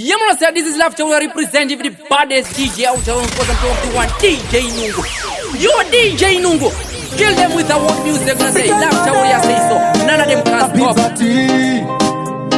Yeah, man, say this is after we represent the baddest DJ out of 2021, DJ Nungu. You're DJ Nungu. Kill them with our music and say, after we say so. None of them can stop.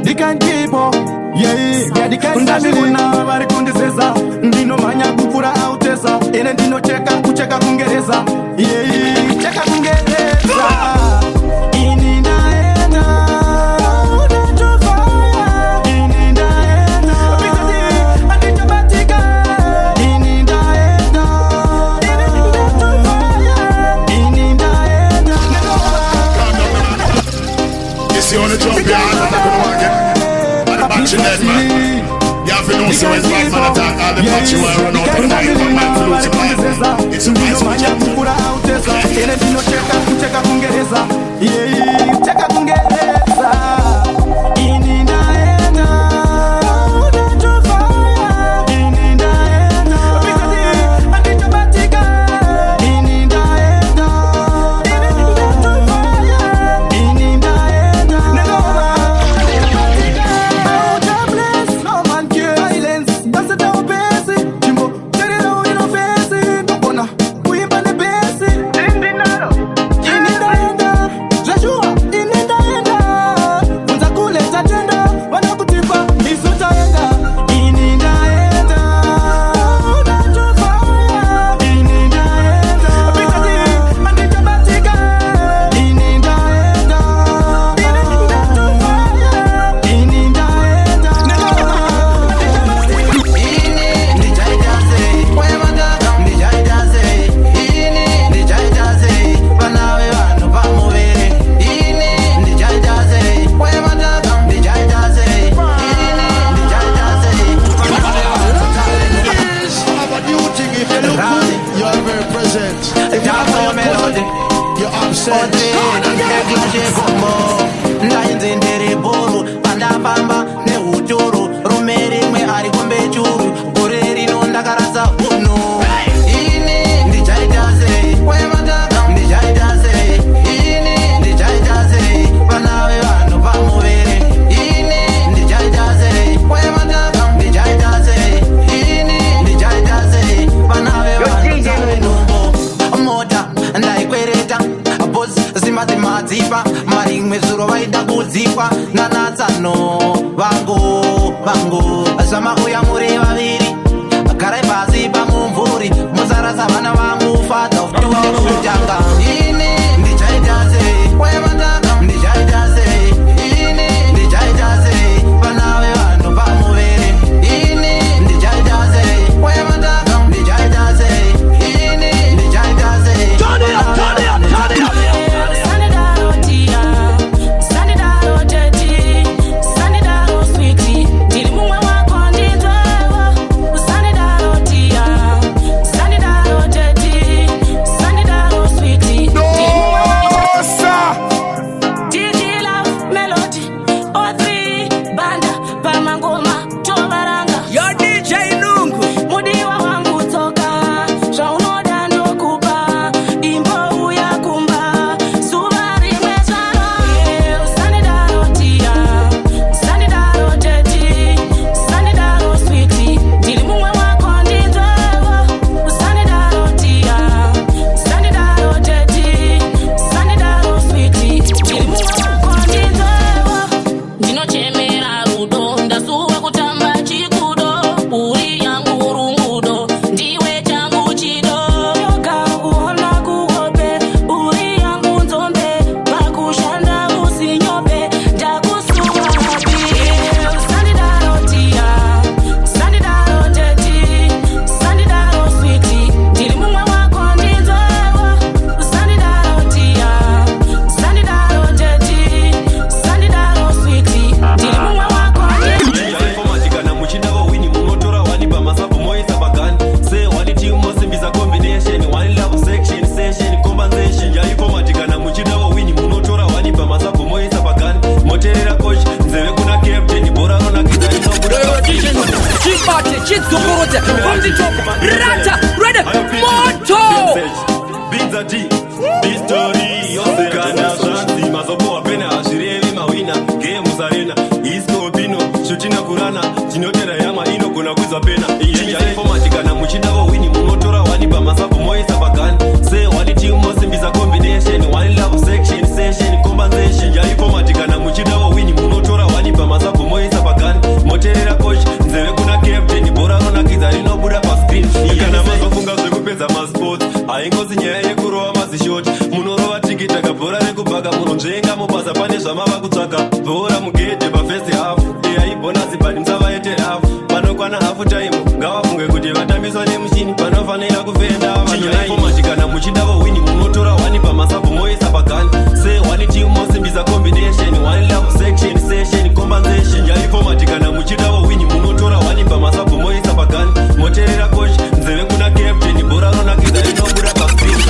They can't keep up. Yeah, they can't stop. Ndino manya kukura autesa. Ene ndino cheka kungereza. Yeah, cheka kungereza. You wanna jump here, I'm not gonna get I'm batching that, man. You have to know so it's bad, man. Attack all the batch you are run out of time. One man floats in life. It's a nice one. Madzipa, maring mezuro vaida kudzikwa nanatsano vangu zama uya muri vaviri garai pasi pamumvuri musarasa vana vangu fata utanga ini ndichaitase wemataka ndichaitase ini ndichaitase vana vevanhu pamuviri ini ndichaitase wemataka ndichaitase ini ndichaitase turn it up. Rata, ready, moto. Pizza T, this story, yo se gana zanzi, mazopo pena, ashireli mawina, game musarena, isko pino, shutina kurana, chinotera yama. munogona kwidza pena chinjai format kana muchida wawini munotora wani pamasapo moisa pagani say wani team mosimbisa combination wani love section session compensation chinjai format kana muchida wawini munotora wani pamasapo moisa pagani moterera coach nzeve kuna captain bora ronakidza rinobuda pascreen kana mazofunga zvekupedza masports haingozi nyaya yekurova mazishoti munorova tikiti akabhora rekubhaka munonzvenga mubasa pane zvamava kutsvaka bhora mugedhe pafirst half aibonasi but musavaitera hafu panokwana hafu time ngavafunge kuti vatambiswa nemuchini panofanira kufenda vanyoifomati kana muchida wawini munotora wani pamasapo moisa pagani say wani team mosimbisa combination wani love section session compensation yaifomati kana muchida wawini munotora wani pamasapo moisa pagani moterera coach nzeve kuna captain bora ronakidza rinobuda pascreen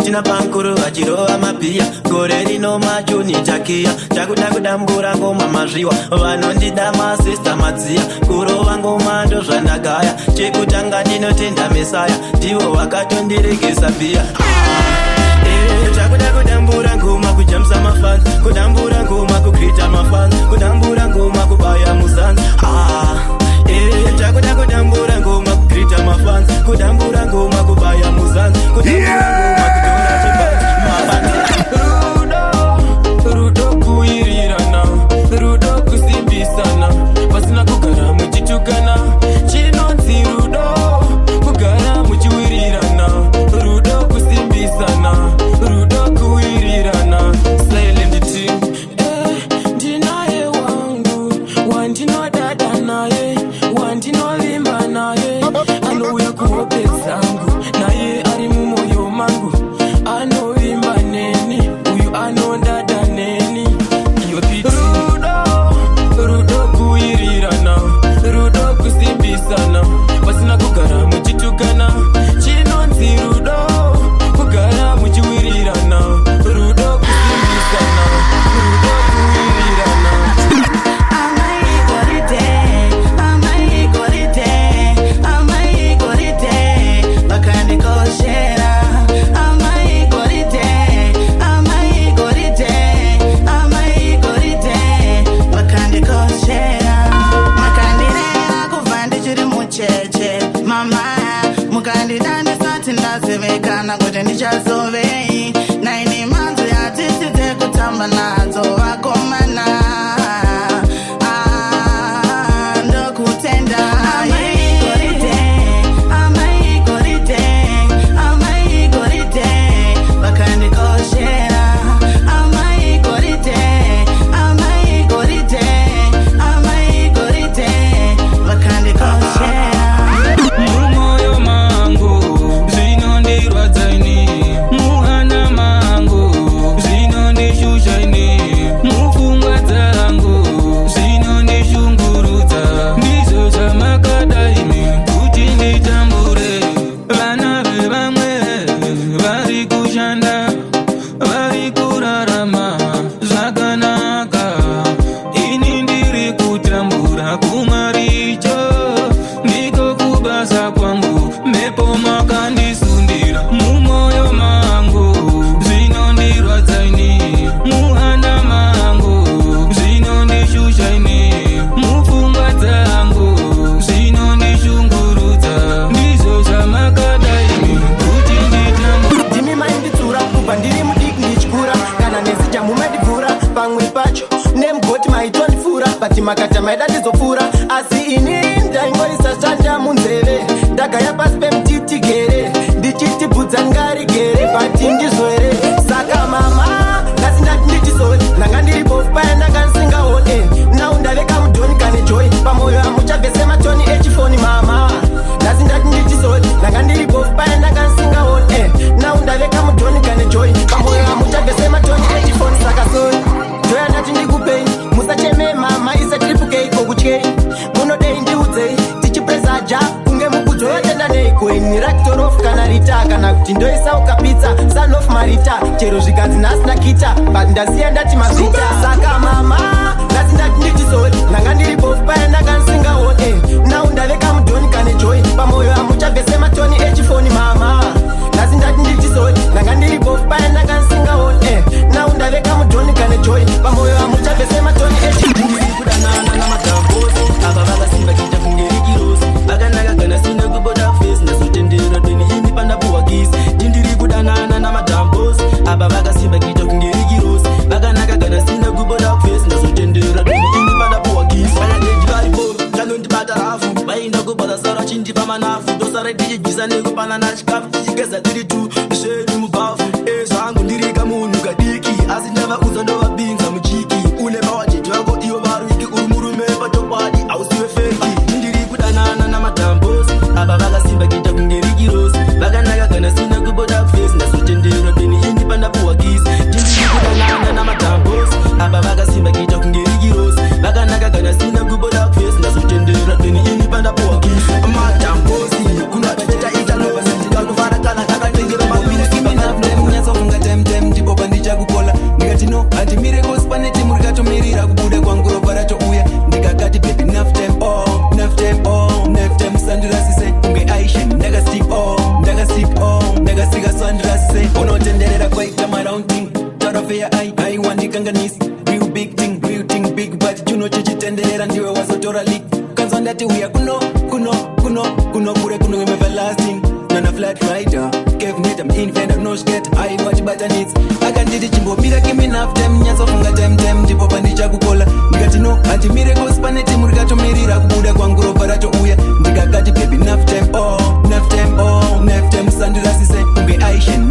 tina pankuru vachirova mapia gore rino machuni takia takuda kudambura ngoma mazviwa vanondida masista madziya kurova ngoma ndo zvandagaya chekutanga ndinotenda mesaya ndivo vakatondiregesa bhiya takuda kudambura ngoma kujamisa mafans kudambura ngoma kukrita mafans kudambura ngoma kubaya muzanzi takuda kudambura ngoma kukrita mafans kudambura ngoma kubaya muzanzi kudambura ngoma kutora chibanzi rudo kuirirana rudo kusimbisana pasina kugara muchitukana chinonzi rudo kugara muchiwirirana rudo kusimbisana rudo kuirirana silent team ndinaye wangu wandinodada naye wandinovimba naye anouya kuhope dzangu naye ari mumoyo mangu anovimba neni uyu anodada neni iyo piti rudo kuirirana rudo kusimbisana pasina kugara muchitukana chinonzi rudo kugara muchiwirirana rudo kusimbisana rudo kuirirana ndazivekana kuti ndichazovei naini manzo yatisite kutamba nadzo vakomana ndokutenda vakandikoshera vakandikoshera mumoyo mangu zvinondirwadzaini muhana mangu zvinondishushaini mupfungwa makata maida ndizopfura asi ini ndaingoisa chanja munzeve ndagaya pasi pemutitigere ndichitibvudza ngarigere bati ndizvere saka mama ngasindati ndichizoe ndanga ndiri bofu paya ndanga ndisingaone nau ndaveka mudhoni kane joy pamwoyo amuchabvese matoni echifoni mama ngasindati ndichizoe ndanga ndiri bofu paya ndanga ndisingaone nau ndaveka mudhoni kane joy pamwoyo amuchabvese matoni echifoni saka soi joya ndati ndikupei musacheme mama isatiripukei kokutyei munodei ndiudzei tichipresaja kunge mukudzo yatenda neikweni rakitorofu kana rita kana kuti ndoisauka pizza son of marita chero zvikanzi nhasina kita but ndasiya ndati mazita saka mama ngasi ndati ndichizoe ndanga ndiri bofu paya ndanga ndisingaone nau ndaveka mudhoni kane joy pamwoyo amuchabvese matoni echifoni mama ngasi ndati ndichizoe ndanga ndiri bofu paya ndanga ndisingaone nau ndaveka mudhoni kane joy pamwoyo amuchabvese matoni echifoni kudanana namadambozi ava vakasimba kita kungerikirosi vakanaka kana sina kuboda fesi ndazotendera deni ini pandapuwa kisi tindiri kudanana namadambozi ava vakasimba kita kungerikirosi vakanaka kana sina kuboda fesi ndazotendera deni ini pandapuwa kisi vanadejivaribovi kanondibata rafu vainda kubata sara chindipa manafu ndosara tichijisa nekupanana chikafu tichigeza tiri tu zvedu mubafu ezvangu ndirika munhu kadiki asi ndavaudza ndovabinza muchiki une mawajeji vako ivo varwiki uri murume patopadi ausiwe feki ndiri kudanana namadambozi ava vakasimba kita kungerikirosi vakanaka kana sina kuboda fesi ndazotendera deni ini pandapuwa kisi ndiri kudanana namadambozi ava vakasimba kita kungerikirosi vakanaka kana sina kuboda fesi ndazotendera deni ini pandapuwa kisi madambozi kunateta itanova sindikakuvara kana kakatengera maminesiminavnemunyatsofunga temtem ndipo pandichakukola ndikati no handimire kosi pane timu rikatomirira kubuda kwangu ropa ratouya ndikakati bebi naftem sandirasise kunge aishen ndakasika sandirasise unotenderera kwaita marounding tarafeya aiwandikanganisi real big thing big but chuno chichitenderera ndiwe wazotora lik kanzwa ndati uya kuno kure kuno everlasting nana flat rider kevnet am infender no skate I watch batanits akanditi chimbomira kimi naftem nyatsofunga temtem ndipo pandichakukola ndikati no handimire kosi pane timu rikatomirira kubuda kwangu ropa ratouya ndikakati bebi naftem sandirasise kunge aishen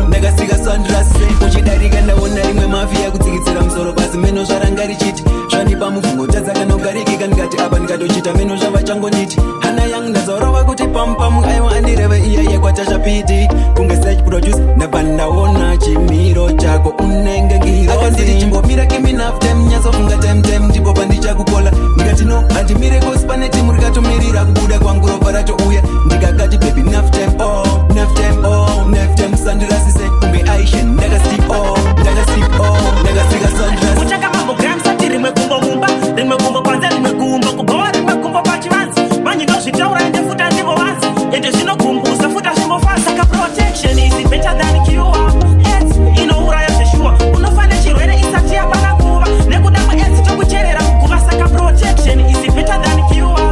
ndakasika sandirasise uchidarika ndaona rimwe mafi yakutsikitsira musoro basi meno zvarangarichiti zvandipa muvhungo tadzakanogarikika ndikati apa ndikatochita meno zvava changonditi hana yangu ndazorova kuti pampam aiwa andireve iya yekwatashapiti kunge search produce ndabva ndaona chimiro chako unenge ngiroakanditi chimbomira kimi naftem nyatsofunga temtem ndipo pandichakukola ndikati no handimire kosi pane timu rikatomirira kubuda kwangu ropa ratouya ndikakati bebi naftem sandirasise kunge aishen ndakasika sandirasise kuchaka mambogram sati rimwe kumbo mumba rimwe kumbo panze rimwe kumbo kubowa rimwe kumbo pachivanzi manje ndozvitaura ende futa ndivo vanzi ende zvinokumbusa futa zvimbofasa saka protection is better than cure AIDS inouraya zveshuwa unofane chirwere isati yapana kuva nekuda kweAIDS tokucherera kuguva saka protection is better than cure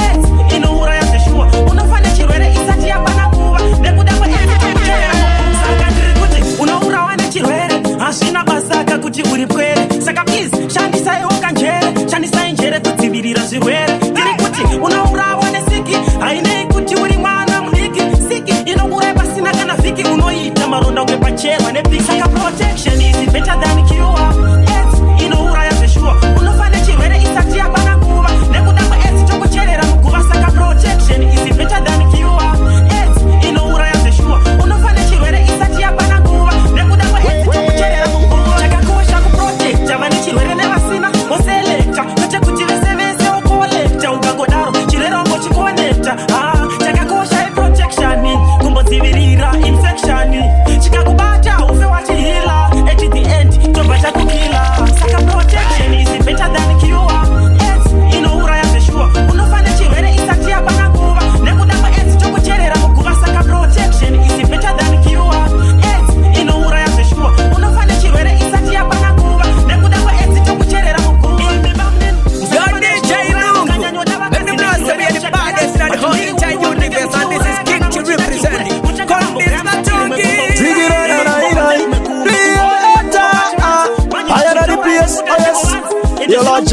AIDS inouraya zveshuwa unofane chirwere isati yapana kuva nekuda kweAIDS tokucherera kuguva saka ndiri kuti unourawa nechirwere hazvina basaka kuti uri pwere saka please shandisaiwo kanjere shandisai njere kudzivirira zvirwere ndiri kuti unourawa nesiki hainei kuti uri mwana mudiki siki inouraya pasina kana vhiki unoita maronda unge pacherwa nepiki saka protection is better than cure AIDS inouraya zveshuwa unofane chirwere isati yapana kuva nekuda kweAIDS tokucherera muguva saka protection is better than cure AIDS inouraya zveshuwa unofane chirwere isati yapana kuva nekuda kweAIDS tokucherera muguva chakakosha kuprotecta vane chirwere nevasina voselekta kwete kuti vese vokolekta ukangodaro chirwere ungochikonekta chakakosha iprotection kumbodzivirira infection chikakubata ufe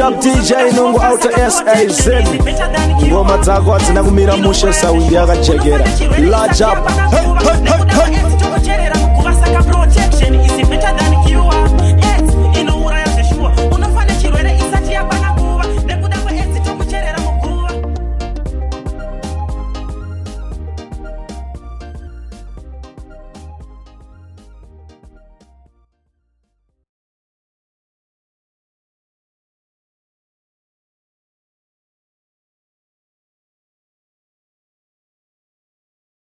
up DJ Nungu out of SAZ. Ngoma dzako adzina kumira mushe saundi yakajegera. Large up. Hey, hey, hey, hey.